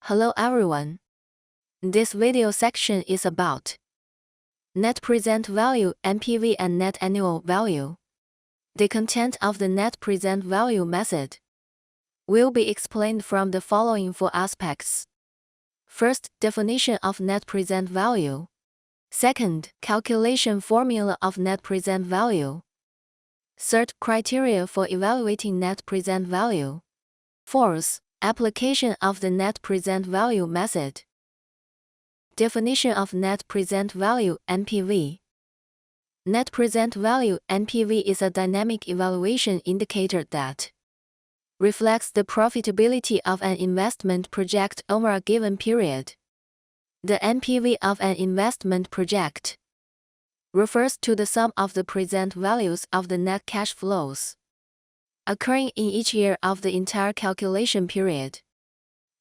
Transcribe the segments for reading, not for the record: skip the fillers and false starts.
Hello everyone. This video section is about net present value (NPV) and net annual value. The content of the net present value method will be explained from the following four aspects. First, definition of net present value. Second, calculation formula of net present value. Third, criteria for evaluating net present value. Fourth, application of the net present value method. Definition of net present value (NPV). Net present value (NPV) is a dynamic evaluation indicator that reflects the profitability of an investment project over a given period. The NPV of an investment project refers to the sum of the present values of the net cash flows occurring in each year of the entire calculation period,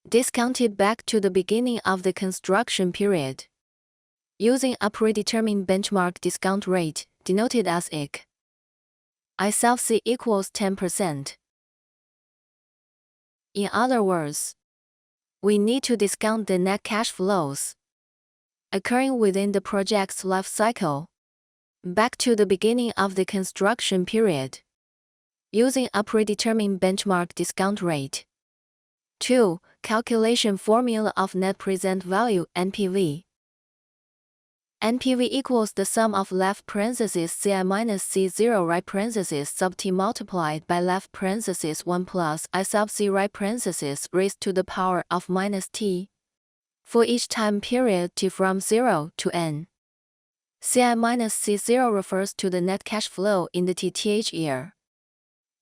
discounted back to the beginning of the construction period, using a predetermined benchmark discount rate, denoted as IC. I sub C equals 10%. In other words, we need to discount the net cash flows occurring within the project's life cycle back to the beginning of the construction period, using a predetermined benchmark discount rate. 2. Calculation formula of net present value (NPV). NPV equals the sum of left parenthesis ci minus c0 right parenthesis sub t multiplied by left parenthesis 1 plus I sub c right parenthesis raised to the power of minus t for each time period t from 0 to n. Ci minus c0 refers to the net cash flow in the tth year.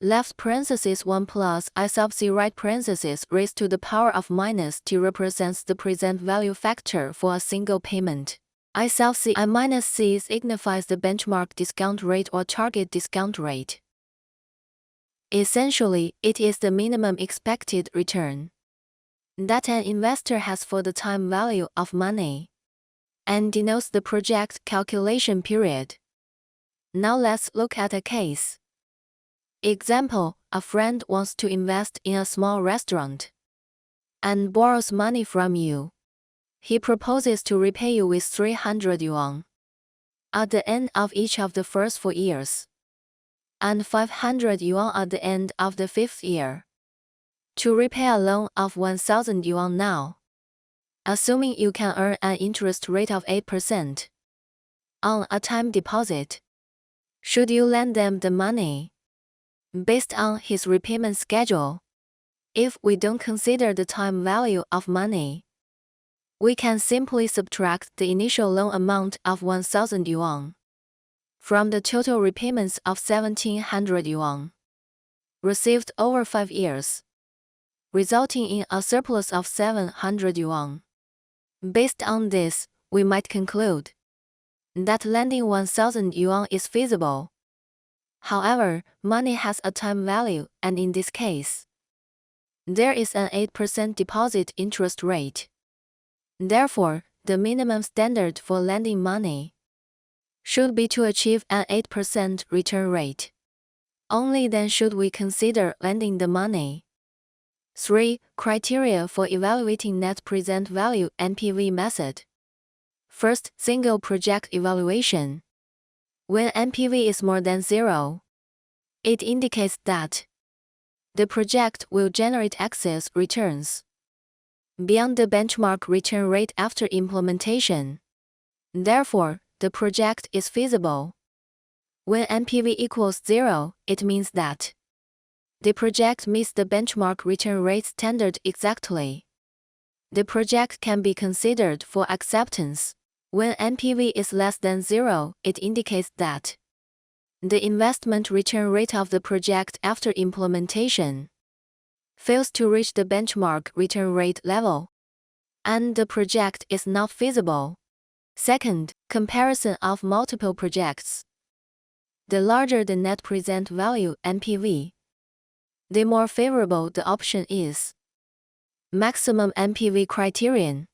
Left parenthesis 1 plus I sub c right parenthesis raised to the power of minus t represents the present value factor for a single payment. I sub c I minus c signifies the benchmark discount rate or target discount rate. Essentially, it is the minimum expected return that an investor has for the time value of money, and denotes the project calculation period. Now let's look at a case. Example, a friend wants to invest in a small restaurant and borrows money from you. He proposes to repay you with 300 yuan at the end of each of the first 4 years, and 500 yuan at the end of the 5th year, to repay a loan of 1,000 yuan now, assuming you can earn an interest rate of 8% on a time deposit. Should you lend them the money based on his repayment schedule? If we don't consider the time value of money, we can simply subtract the initial loan amount of 1,000 yuan from the total repayments of 1,700 yuan received over 5 years, resulting in a surplus of 700 yuan. Based on this, we might conclude that lending 1,000 yuan is feasible. However, money has a time value, and in this case, there is an 8% deposit interest rate. Therefore, the minimum standard for lending money should be to achieve an 8% return rate. Only then should we consider lending the money. 3. Criteria for evaluating net present value (NPV) method. First, single project evaluation. When NPV is more than 0, it indicates that the project will generate excess returns beyond the benchmark return rate after implementation. Therefore, the project is feasible. When NPV equals 0, it means that the project meets the benchmark return rate standard exactly. The project can be considered for acceptance. When NPV is less than 0, it indicates that the investment return rate of the project after implementation fails to reach the benchmark return rate level, and the project is not feasible. Second, comparison of multiple projects. The larger the net present value (NPV), the more favorable the option is. Maximum NPV criterion.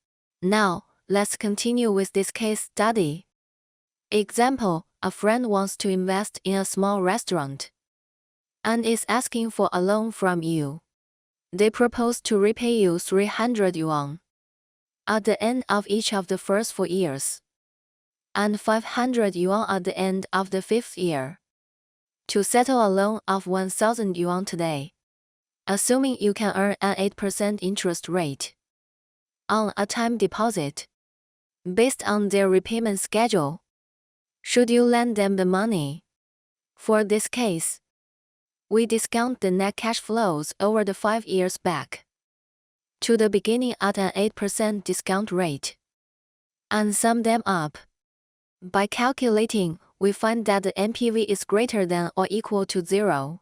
Now, let's continue with this case study. Example, a friend wants to invest in a small restaurant and is asking for a loan from you. They propose to repay you 300 yuan at the end of each of the first 4 years, and 500 yuan at the end of the 5th year. To settle a loan of 1,000 yuan today, assuming you can earn an 8% interest rate on a time deposit, based on their repayment schedule, should you lend them the money? For this case, we discount the net cash flows over the 5 years back to the beginning at an 8% discount rate, and sum them up. By calculating, we find that the NPV is greater than or equal to 0,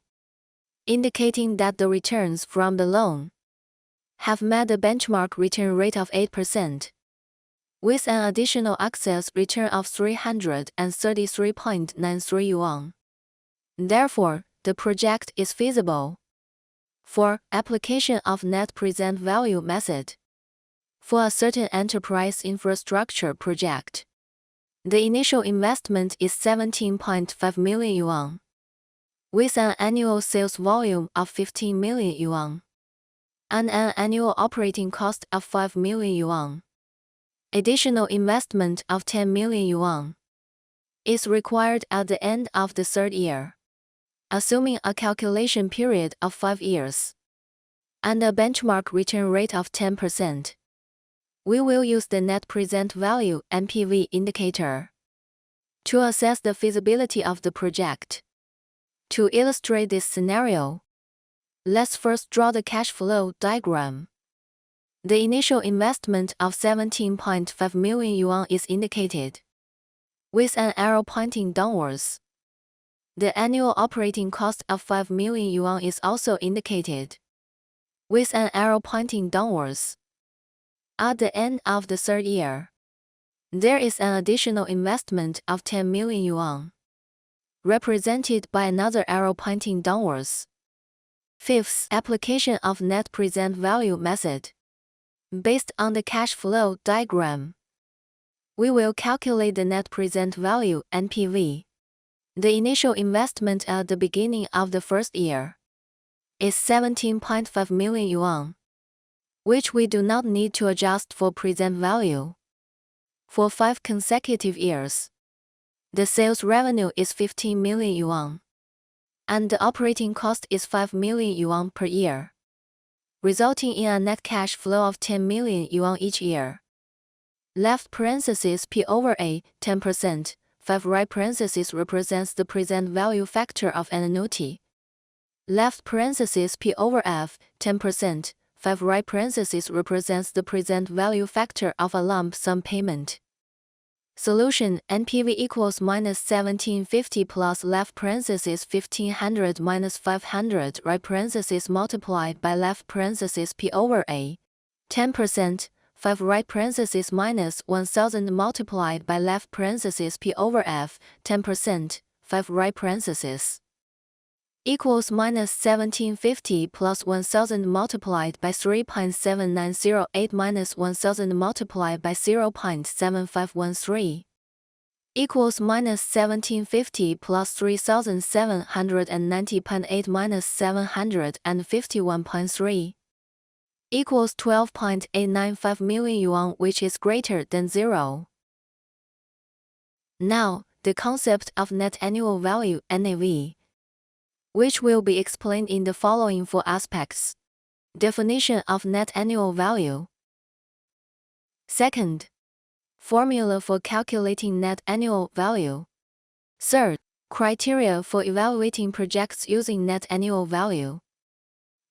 indicating that the returns from the loan have met the benchmark return rate of 8%, with an additional excess return of 333.93 yuan. Therefore, the project is feasible for application of net present value method for a certain enterprise infrastructure project. The initial investment is 17.5 million yuan, with an annual sales volume of 15 million yuan and an annual operating cost of 5 million yuan. Additional investment of 10 million yuan is required at the end of the 3rd year, assuming a calculation period of 5 years and a benchmark return rate of 10%. We will use the net present value (NPV) indicator to assess the feasibility of the project. To illustrate this scenario, let's first draw the cash flow diagram. The initial investment of 17.5 million yuan is indicated with an arrow pointing downwards. The annual operating cost of 5 million yuan is also indicated with an arrow pointing downwards. At the end of the 3rd year, there is an additional investment of 10 million yuan, represented by another arrow pointing downwards. Fifth, application of net present value method. Based on the cash flow diagram, we will calculate the net present value (NPV). The initial investment at the beginning of the 1st year is 17.5 million yuan, which we do not need to adjust for present value. For 5 consecutive years, the sales revenue is 15 million yuan, and the operating cost is 5 million yuan per year, resulting in a net cash flow of 10 million yuan each year. Left parenthesis P over A, 10%, 5 right parenthesis represents the present value factor of an annuity. Left parenthesis P over F, 10%, 5 right parenthesis represents the present value factor of a lump sum payment. Solution: NPV equals minus 1750 plus left parenthesis 1500 minus 500 right parenthesis multiplied by left parenthesis P over A, 10%, 5 right parenthesis minus 1000 multiplied by left parenthesis P over F, 10%, 5 right parenthesis equals minus 1750 plus 1000 multiplied by 3.7908 minus 1000 multiplied by 0.7513 equals minus 1750 plus 3790.8 minus 751.3 equals 12.895 million yuan, which is greater than 0. Now, the concept of net annual value (NAV), which will be explained in the following 4 aspects. Definition of net annual value. Second, formula for calculating net annual value. Third, criteria for evaluating projects using net annual value.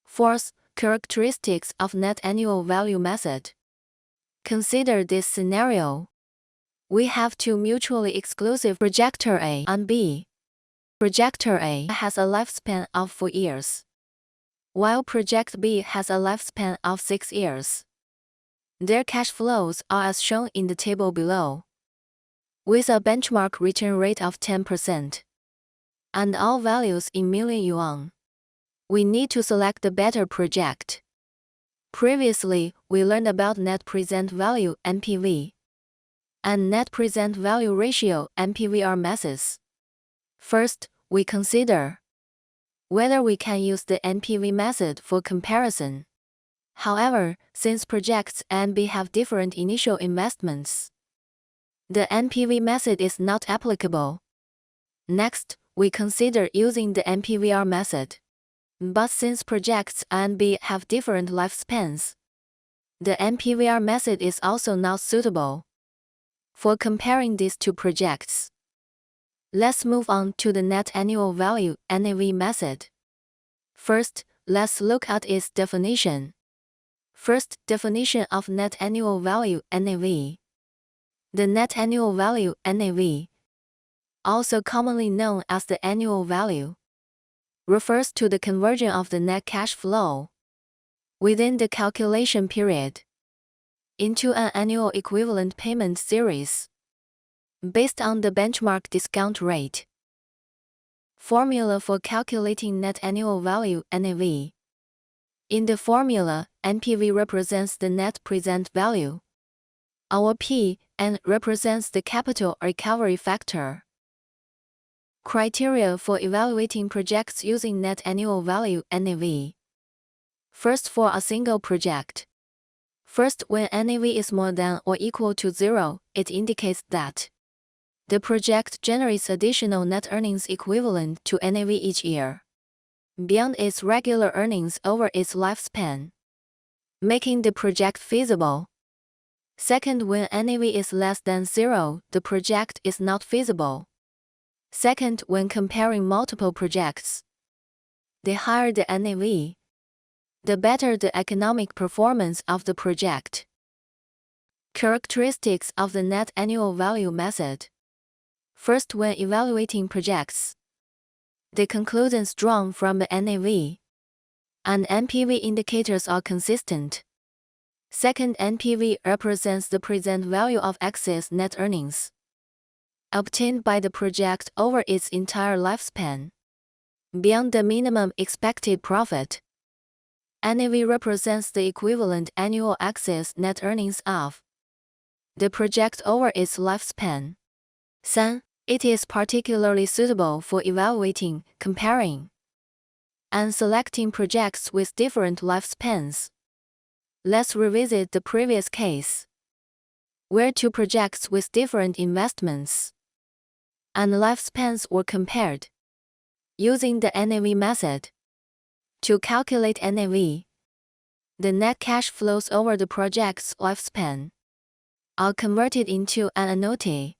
Fourth, characteristics of net annual value method. Consider this scenario. We have 2 mutually exclusive projector A and B. Projector A has a lifespan of 4 years, while Project B has a lifespan of 6 years. Their cash flows are as shown in the table below, with a benchmark return rate of 10%, and all values in million yuan. We need to select the better project. Previously, we learned about net present value (NPV) and net present value ratio (NPVR) methods. First, we consider whether we can use the NPV method for comparison. However, since projects A and B have different initial investments, the NPV method is not applicable. Next, we consider using the NPVR method. But since projects A and B have different lifespans, the NPVR method is also not suitable for comparing these two projects. Let's move on to the net annual value (NAV) method. First, let's look at its definition. First, definition of net annual value (NAV). The net annual value (NAV), also commonly known as the annual value, refers to the conversion of the net cash flow within the calculation period into an annual equivalent payment series based on the benchmark discount rate. Formula for calculating net annual value (NAV). In the formula, NPV represents the net present value. Our P, N, represents the capital recovery factor. Criteria for evaluating projects using net annual value (NAV). First, for a single project. First, when NAV is more than or equal to 0, it indicates that the project generates additional net earnings equivalent to NAV each year, beyond its regular earnings over its lifespan, making the project feasible. Second, when NAV is less than 0, the project is not feasible. Second, when comparing multiple projects, the higher the NAV, the better the economic performance of the project. Characteristics of the net annual value method. First, when evaluating projects, the conclusions drawn from the NAV and NPV indicators are consistent. Second, NPV represents the present value of excess net earnings obtained by the project over its entire lifespan, beyond the minimum expected profit. NAV represents the equivalent annual excess net earnings of the project over its lifespan. 3. It is particularly suitable for evaluating, comparing, and selecting projects with different lifespans. Let's revisit the previous case, where two projects with different investments and lifespans were compared using the NAV method. To calculate NAV, the net cash flows over the project's lifespan are converted into an annuity.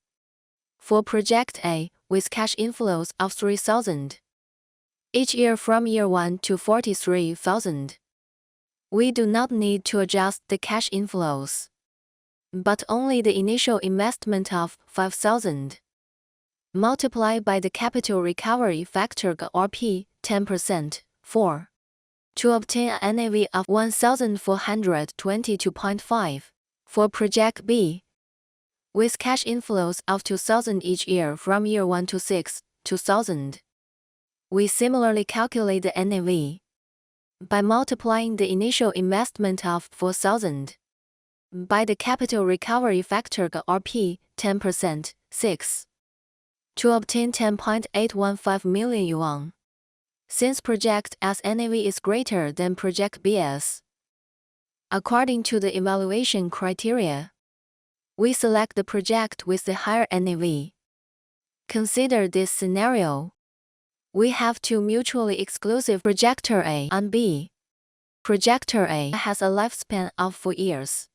For project A, with cash inflows of 3,000 each year from year 1 to 43,000, we do not need to adjust the cash inflows, but only the initial investment of 5,000 multiplied by the capital recovery factor or P, 10%, 4, to obtain a NAV of 1,422.5. For project B, with cash inflows of 2,000 each year from year 1 to 2,000, we similarly calculate the NAV by multiplying the initial investment of 4,000 by the capital recovery factor or P, 10%, 6, to obtain 10.815 million yuan. Since project A's NAV is greater than project B's, according to the evaluation criteria, we select the project with the higher NAV. Consider this scenario. We have two mutually exclusive projector A and B. Projector A has a lifespan of 4 years,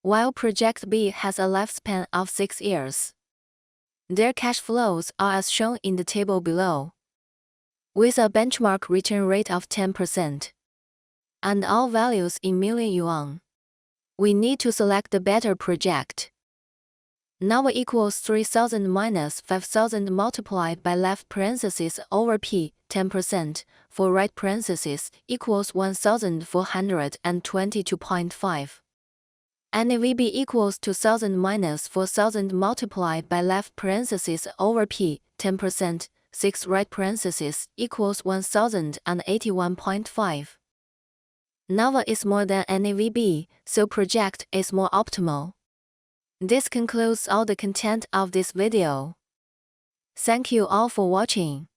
while project B has a lifespan of 6 years. Their cash flows are as shown in the table below, with a benchmark return rate of 10%, and all values in million yuan. We need to select the better project. Now equals 3,000 minus 5,000 multiplied by left parenthesis over P, 10%, for right parenthesis, equals 1,422.5. NAVB equals 2,000 minus 4,000 multiplied by left parenthesis over P, 10%, 6 right parenthesis, equals 1,081.5. NAVA is more than NAVB, so project is more optimal. This concludes all the content of this video. Thank you all for watching.